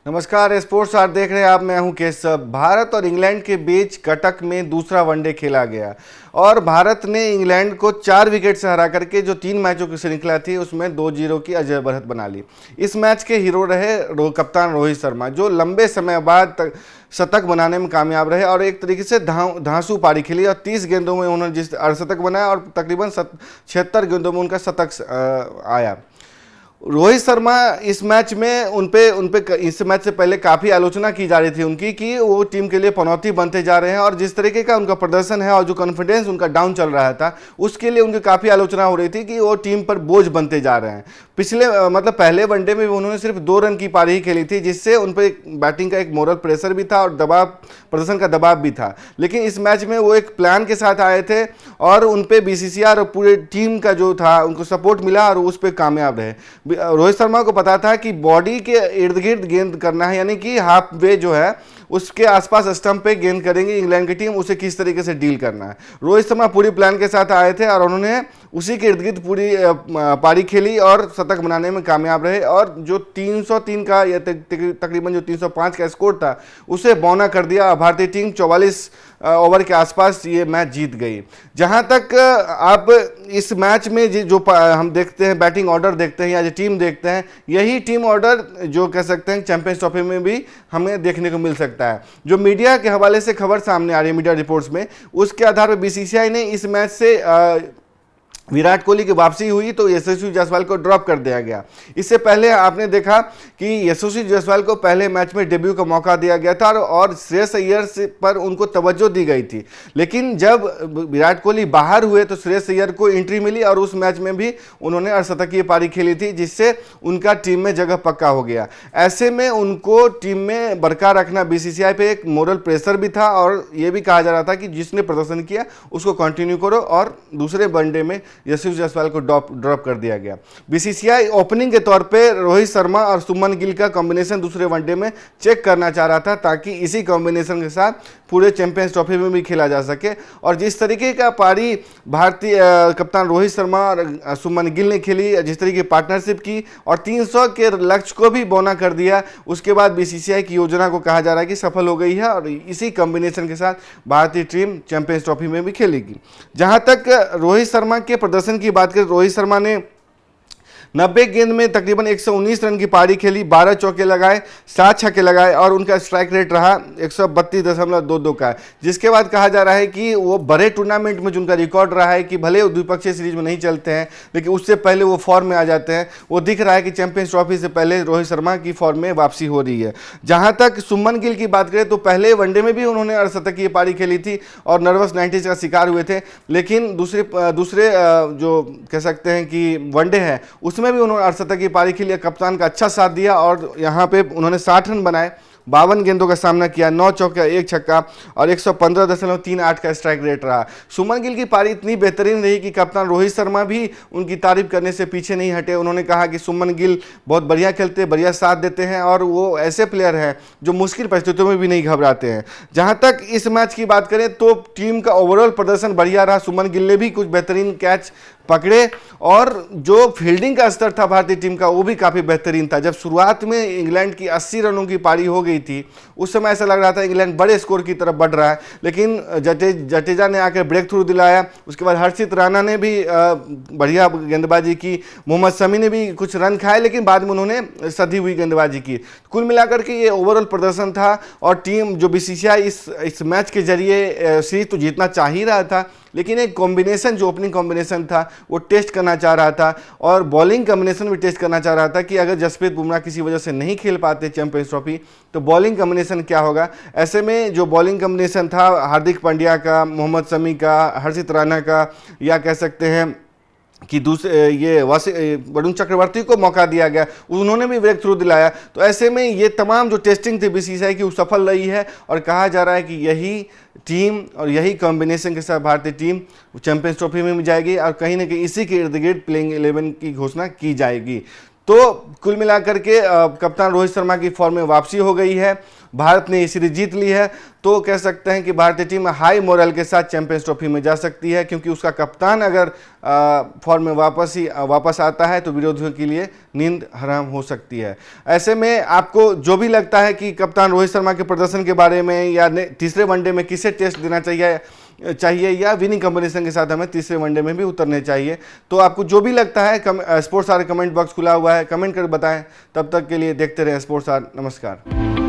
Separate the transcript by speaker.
Speaker 1: नमस्कार, sports are देख रहे हैं आप। मैं हूं केशव। भारत और इंग्लैंड के बीच कटक में दूसरा वनडे खेला गया और भारत ने इंग्लैंड को 4 विकेट से हरा करके जो 3 मैचों की श्रृंखला थी उसमें 2-0 की अजय बढ़त बना ली। इस मैच के हीरो रहे कप्तान रोहित शर्मा, जो लंबे समय बाद शतक बनाने में कामयाब रहे और एक तरीके से धांसू पारी खेली और 30 गेंदों में उन्होंने जिस अर्धशतक बनाया और तकरीबन 76 गेंदों में उनका शतक आया। रोहित शर्मा इस मैच में उनपे इस मैच से पहले काफ़ी आलोचना की जा रही थी उनकी कि वो टीम के लिए पनौती बनते जा रहे हैं और जिस तरीके का उनका प्रदर्शन है और जो कॉन्फिडेंस उनका डाउन चल रहा था उसके लिए उनकी काफ़ी आलोचना हो रही थी कि वो टीम पर बोझ बनते जा रहे हैं। पिछले पहले वनडे में भी उन्होंने सिर्फ 2 रन की पारी ही खेली थी, जिससे उन पर बैटिंग का एक मोरल प्रेशर भी था और प्रदर्शन का दबाव भी था। लेकिन इस मैच में वो एक प्लान के साथ आए थे और उन पर बीसीसीआई और पूरे टीम का जो था उनको सपोर्ट मिला और उस पर कामयाब रहे। रोहित शर्मा को पता था कि बॉडी के इर्द गिर्द गेंद करना है, यानी कि हाफ वे जो है उसके आसपास स्टंप पे गेंद करेंगे इंग्लैंड की टीम, उसे किस तरीके से डील करना है। रोहित शर्मा पूरी प्लान के साथ आए थे और उन्होंने उसी के इर्द गिर्द पूरी पारी खेली और शतक बनाने में कामयाब रहे और जो 303 का या तकरीबन जो 305 का स्कोर था उसे बौना कर दिया। भारतीय टीम 44 ओवर के आसपास ये मैच जीत गई। जहां तक आप इस मैच में जो हम देखते हैं, बैटिंग ऑर्डर देखते हैं या जो टीम देखते हैं, यही टीम ऑर्डर जो कह सकते हैं चैंपियंस ट्रॉफी में भी हमें देखने को मिल सकता है। जो मीडिया के हवाले से खबर सामने आ रही है, मीडिया रिपोर्ट्स में, उसके आधार पर बीसीसीआई ने इस मैच से विराट कोहली की वापसी हुई तो यशस्वी जायसवाल को ड्रॉप कर दिया गया। इससे पहले आपने देखा कि यशस्वी जायसवाल को पहले मैच में डेब्यू का मौका दिया गया था और श्रेयस अय्यर पर उनको तवज्जो दी गई थी। लेकिन जब विराट कोहली बाहर हुए तो श्रेयस अय्यर को एंट्री मिली और उस मैच में भी उन्होंने अर्धशतकीय पारी खेली थी, जिससे उनका टीम में जगह पक्का हो गया। ऐसे में उनको टीम में बरकरार रखना बीसीसीआई पे एक मोरल प्रेशर भी था और ये भी कहा जा रहा था कि जिसने प्रदर्शन किया उसको कंटिन्यू करो, और दूसरे वनडे में यशस्वी जायसवाल को ड्रॉप कर दिया गया। बीसीसीआई ओपनिंग के तौर पे रोहित शर्मा और सुमन गिल का कॉम्बिनेशन दूसरे वनडे में चेक करना चाह रहा था ताकि इसी कॉम्बिनेशन के साथ पूरे चैंपियंस ट्रॉफी में भी खेला जा सके। और जिस तरीके का पारी भारतीय कप्तान रोहित शर्मा और सुमन गिल ने खेली, जिस तरीके की पार्टनरशिप की और 300 के लक्ष्य को भी बौना कर दिया, उसके बाद बीसीसीआई की योजना को कहा जा रहा है कि सफल हो गई है और इसी कॉम्बिनेशन के साथ भारतीय टीम चैंपियंस ट्रॉफी में भी खेलेगी। जहां तक रोहित शर्मा के प्रदर्शन की बात करें, रोहित शर्मा ने 90 गेंद में तकरीबन 119 रन की पारी खेली, 12 चौके लगाए, 7 छक्के लगाए और उनका स्ट्राइक रेट रहा 132.22 का, जिसके बाद कहा जा रहा है कि वो बड़े टूर्नामेंट में जिनका रिकॉर्ड रहा है कि भले वो द्विपक्षीय सीरीज में नहीं चलते हैं लेकिन उससे पहले वो फॉर्म में आ जाते हैं। वो दिख रहा है कि चैंपियंस ट्रॉफी से पहले रोहित शर्मा की फॉर्म में वापसी हो रही है। जहां तक सुमन गिल की बात करें तो पहले वनडे में भी उन्होंने अर्धशतकीय पारी खेली थी और नर्वस 90s का शिकार हुए थे, लेकिन दूसरे जो कह सकते हैं कि वनडे है उसमें भी उन्होंने अर्धशतक की पारी खेली, कप्तान का अच्छा साथ दिया और यहां पे उन्होंने 60 रन बनाए, 52 गेंदों का सामना किया, 9 चौका, 1 छक्का और 115.38 का स्ट्राइक रेट रहा। सुमन गिल की पारी इतनी बेहतरीन रही कि कप्तान रोहित शर्मा भी उनकी तारीफ करने से पीछे नहीं हटे। उन्होंने कहा कि सुमन गिल बहुत बढ़िया खेलते, बढ़िया साथ देते हैं और वो ऐसे प्लेयर हैं जो मुश्किल परिस्थितियों में भी नहीं घबराते हैं। जहां तक इस मैच की बात करें तो टीम का ओवरऑल प्रदर्शन बढ़िया रहा। सुमन गिल ने भी कुछ बेहतरीन कैच पकड़े और जो फील्डिंग का स्तर था भारतीय टीम का वो भी काफ़ी बेहतरीन था। जब शुरुआत में इंग्लैंड की 80 रनों की पारी हो गई थी उस समय ऐसा लग रहा था इंग्लैंड बड़े स्कोर की तरफ बढ़ रहा है, लेकिन जडेजा ने आकर ब्रेक थ्रू दिलाया। उसके बाद हर्षित राणा ने भी बढ़िया गेंदबाजी की, मोहम्मद शमी ने भी कुछ रन खाए लेकिन बाद में उन्होंने सधी हुई गेंदबाजी की। कुल मिलाकर के ये ओवरऑल प्रदर्शन था और टीम जो बीसीसीआई इस मैच के जरिए सीरीज तो जीतना चाह ही रहा था, लेकिन एक कॉम्बिनेशन जो ओपनिंग कॉम्बिनेशन था वो टेस्ट करना चाह रहा था और बॉलिंग कॉम्बिनेशन भी टेस्ट करना चाह रहा था कि अगर जसप्रीत बुमराह किसी वजह से नहीं खेल पाते चैंपियंस ट्रॉफी तो बॉलिंग कॉम्बिनेशन क्या होगा। ऐसे में जो बॉलिंग कॉम्बिनेशन था हार्दिक पांड्या का, मोहम्मद शमी का, हर्षित राणा का, या कह सकते हैं कि दूसरे ये वरुण चक्रवर्ती को मौका दिया गया, उन्होंने भी ब्रेक थ्रू दिलाया। तो ऐसे में ये तमाम जो टेस्टिंग थी बीसीसीआई की वो सफल रही है और कहा जा रहा है कि यही टीम और यही कॉम्बिनेशन के साथ भारतीय टीम चैंपियंस ट्रॉफी में भी जाएगी और कहीं ना कहीं इसी के इर्द गिर्द प्लेइंग 11 की घोषणा की जाएगी। तो कुल मिलाकर के कप्तान रोहित शर्मा की फॉर्म में वापसी हो गई है। भारत ने ये सीरीज जीत ली है तो कह सकते हैं कि भारतीय टीम हाई मोरल के साथ चैंपियंस ट्रॉफी में जा सकती है, क्योंकि उसका कप्तान अगर फॉर्म में वापस आता है तो विरोधियों के लिए नींद हराम हो सकती है। ऐसे में आपको जो भी लगता है कि कप्तान रोहित शर्मा के प्रदर्शन के बारे में या तीसरे वनडे में किसे टेस्ट देना चाहिए या विनिंग कॉम्बिनेशन के साथ हमें तीसरे वनडे में भी उतरने चाहिए, तो आपको जो भी लगता है स्पोर्ट्स आर कमेंट बॉक्स खुला हुआ है, कमेंट कर बताएं। तब तक के लिए देखते रहें स्पोर्ट्स आर। नमस्कार।